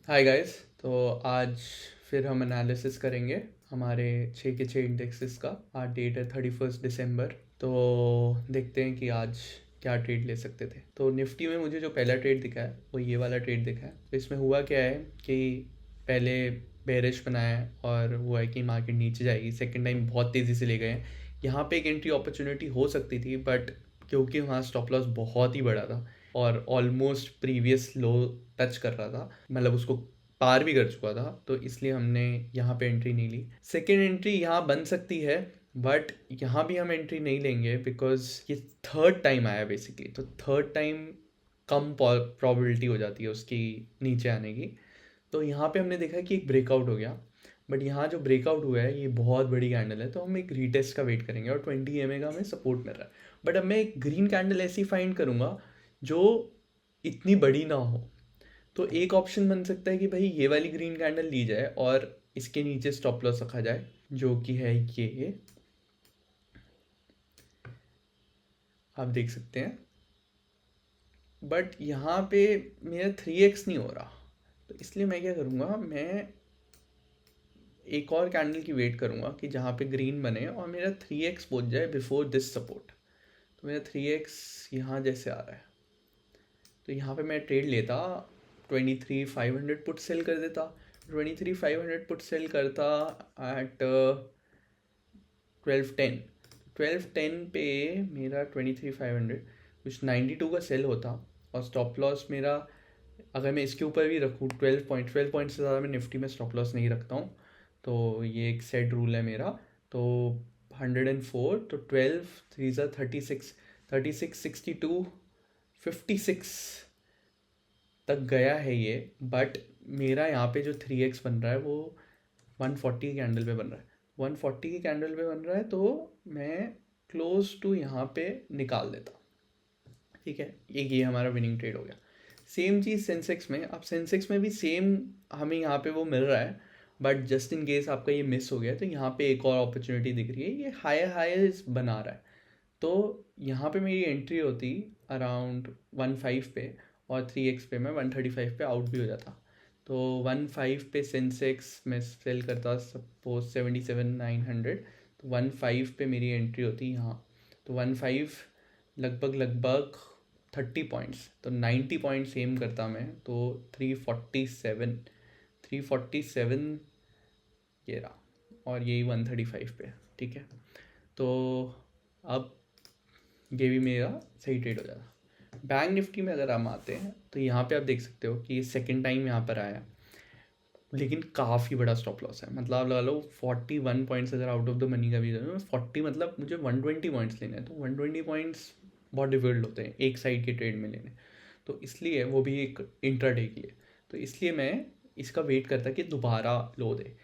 Hi guys. तो आज फिर हम एनालिसिस करेंगे हमारे 6 के 6 इंडेक्सेस का। आज डेट है 31 दिसंबर। तो देखते हैं कि आज क्या ट्रेड ले सकते थे। तो निफ्टी में मुझे जो पहला ट्रेड दिखा है वो ये वाला ट्रेड दिखा है। तो इसमें हुआ क्या है कि पहले बेरिश बनाया है और हुआ है कि मार्केट नीचे जाएगी। सेकेंड टाइम बहुत तेज़ी से ले गए हैं। यहाँ पे एक एंट्री अपॉर्चुनिटी हो सकती थी, बट क्योंकि वहाँ स्टॉप लॉस बहुत ही बड़ा था और ऑलमोस्ट प्रीवियस लो टच कर रहा था, मतलब उसको पार भी कर चुका था, तो इसलिए हमने यहाँ पे एंट्री नहीं ली। सेकेंड एंट्री यहाँ बन सकती है, बट यहाँ भी हम एंट्री नहीं लेंगे बिकॉज ये थर्ड टाइम आया बेसिकली। तो थर्ड टाइम कम प्रोबेबिलिटी हो जाती है उसकी नीचे आने की। तो यहाँ पे हमने देखा कि एक ब्रेकआउट हो गया, बट यहाँ जो ब्रेकआउट हुआ है ये बहुत बड़ी कैंडल है, तो हम एक रीटेस्ट का वेट करेंगे और 20 EMA का हमें सपोर्ट मिल रहा है। बट अब मैं एक ग्रीन कैंडल ऐसी फाइंड करूँगा जो इतनी बड़ी ना हो। तो एक ऑप्शन बन सकता है कि भाई ये वाली ग्रीन कैंडल ली जाए और इसके नीचे स्टॉप लॉस रखा जाए, जो कि है ये, आप देख सकते हैं। बट यहाँ पे मेरा 3x नहीं हो रहा, तो इसलिए मैं क्या करूँगा, मैं एक और कैंडल की वेट करूँगा कि जहाँ पे ग्रीन बने और मेरा 3x पहुँच जाए बिफोर दिस सपोर्ट। तो मेरा 3x यहाँ जैसे आ रहा है, तो यहाँ पे मैं ट्रेड लेता, 23,500 पुट सेल कर देता। 23,500 पुट सेल करता एट 1210। 1210 पे मेरा 23,500 कुछ 92 का सेल होता और स्टॉप लॉस मेरा, अगर मैं इसके ऊपर भी रखूँ 12 पॉइंट से ज़्यादा मैं निफ्टी में स्टॉप लॉस नहीं रखता हूँ। तो ये एक सेट रूल है मेरा। तो 104, तो 12 3 ज़ा 36, 36 62 56 तक गया है ये। बट मेरा यहाँ पे जो 3x बन रहा है वो 140 की कैंडल पे बन रहा है। 140 की कैंडल पे बन रहा है, तो मैं क्लोज टू यहाँ पे निकाल देता। ठीक है, एक ये हमारा विनिंग ट्रेड हो गया। सेम चीज़ सेंसेक्स में। अब सेंसेक्स में भी सेम हमें यहाँ पे वो मिल रहा है, बट जस्ट इन केस आपका ये मिस हो गया तो यहाँ पे एक और अपॉर्चुनिटी दिख रही है। ये हायर हायर बना रहा है, तो यहाँ पे मेरी एंट्री होती अराउंड 1.5 पे और 3x पे मैं 135 पे आउट भी हो जाता। तो 1.5 पे सेंसेक्स में सेल करता सपोज 77,900, तो 1.5 पे मेरी एंट्री होती यहाँ। तो 1.5 लगभग लगभग 30 पॉइंट्स, तो 90 पॉइंट सेम करता मैं, तो 347, 347 ये रहा, और यही 135 पे। ठीक है, तो अब ये भी मेरा सही ट्रेड हो जाता। बैंक निफ्टी में अगर हम आते हैं तो यहाँ पे आप देख सकते हो कि सेकंड टाइम यहाँ पर आया, लेकिन काफ़ी बड़ा स्टॉप लॉस है। मतलब आप लगा लो 41 पॉइंट्स अगर आउट ऑफ द मनी का भी है, 40 मतलब मुझे 120 पॉइंट्स लेने हैं, तो 120 पॉइंट्स बहुत डिफिकल्ट होते हैं एक साइड के ट्रेड में लेने। तो इसलिए वो भी एक इंट्राडे के लिए, तो इसलिए मैं इसका वेट करता कि दोबारा लो दे।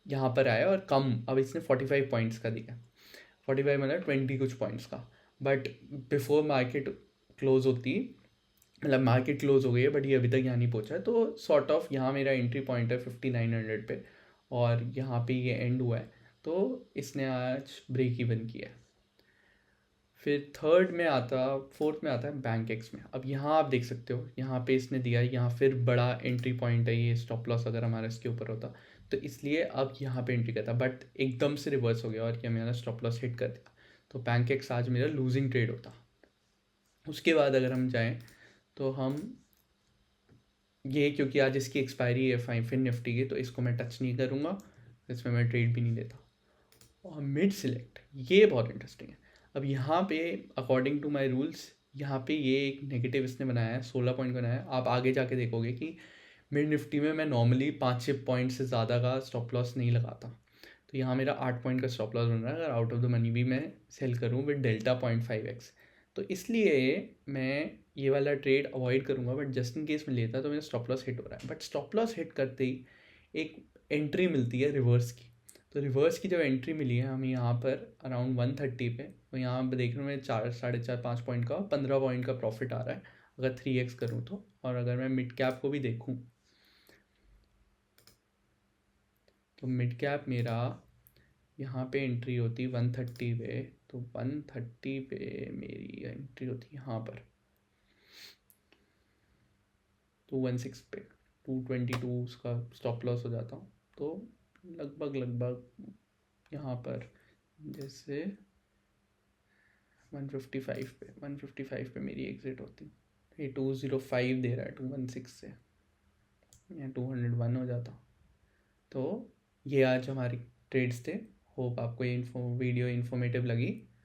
यहाँ पर आया और कम, अब इसने 45 पॉइंट्स का दिया। 45 मतलब 20 कुछ पॉइंट्स का। बट बिफोर मार्केट क्लोज होती, मतलब मार्केट क्लोज हो गई है बट ये अभी तक यहाँ नहीं पहुँचा है, तो सॉर्ट ऑफ यहाँ मेरा एंट्री पॉइंट है 5900 पे और यहाँ पे ये एंड हुआ है। तो इसने आज ब्रेक इवन किया है। फिर थर्ड में आता, फोर्थ में आता है बैंक एक्स में। अब यहाँ आप देख सकते हो, यहाँ पे इसने दिया है, यहाँ फिर बड़ा एंट्री पॉइंट है ये। स्टॉप लॉस अगर हमारा इसके ऊपर होता तो इसलिए अब यहाँ पे एंट्री करता, बट एकदम से रिवर्स हो गया और ये मेरा स्टॉप लॉस हिट कर दिया। तो बैंक एक्स आज मेरा लूजिंग ट्रेड होता। उसके बाद अगर हम जाएँ तो हम ये, क्योंकि आज इसकी एक्सपायरी है फिन निफ्टी की, तो इसको मैं टच नहीं करूँगा, इसमें मैं ट्रेड भी नहीं लेता। और मिड सिलेक्ट, ये बहुत इंटरेस्टिंग है। अब यहाँ पे अकॉर्डिंग टू माय रूल्स यहाँ पे ये एक नेगेटिव इसने बनाया है, 16 पॉइंट बनाया है। आप आगे जाके देखोगे कि मिड निफ्टी में मैं नॉर्मली 5-6 पॉइंट से ज़्यादा का स्टॉप लॉस नहीं लगाता। तो यहाँ मेरा 8 पॉइंट का स्टॉप लॉस बन रहा है अगर आउट ऑफ द मनी भी मैं सेल करूँ विद डेल्टा 0.5x। तो इसलिए मैं ये वाला ट्रेड अवॉइड करूँगा, बट जस्ट इन केस में लेता तो मेरा स्टॉप लॉस हिट हो रहा है। बट स्टॉप लॉस हिट करते ही एक एंट्री मिलती है रिवर्स की। तो रिवर्स की जब एंट्री मिली है हमें यहाँ पर अराउंड 130 पे, तो यहाँ पर देख रहे हो मैं 4-4.5 5 पॉइंट का 15 पॉइंट का प्रॉफिट आ रहा है अगर 3x करूँ तो। और अगर मैं मिड कैप को भी देखूँ तो मिड कैप मेरा यहाँ पे एंट्री होती 130 पे, तो 130 पे मेरी एंट्री होती यहाँ पर, तो 16 पे। 222 उसका स्टॉप लॉस हो जाता हूँ। तो लगभग यहाँ पर जैसे 155 पे मेरी एग्जिट होती। ये 205 दे रहा है 216 से, या 201 हो जाता। तो ये आज हमारी ट्रेड्स थे। होप आपको ये वीडियो इन्फॉर्मेटिव लगी।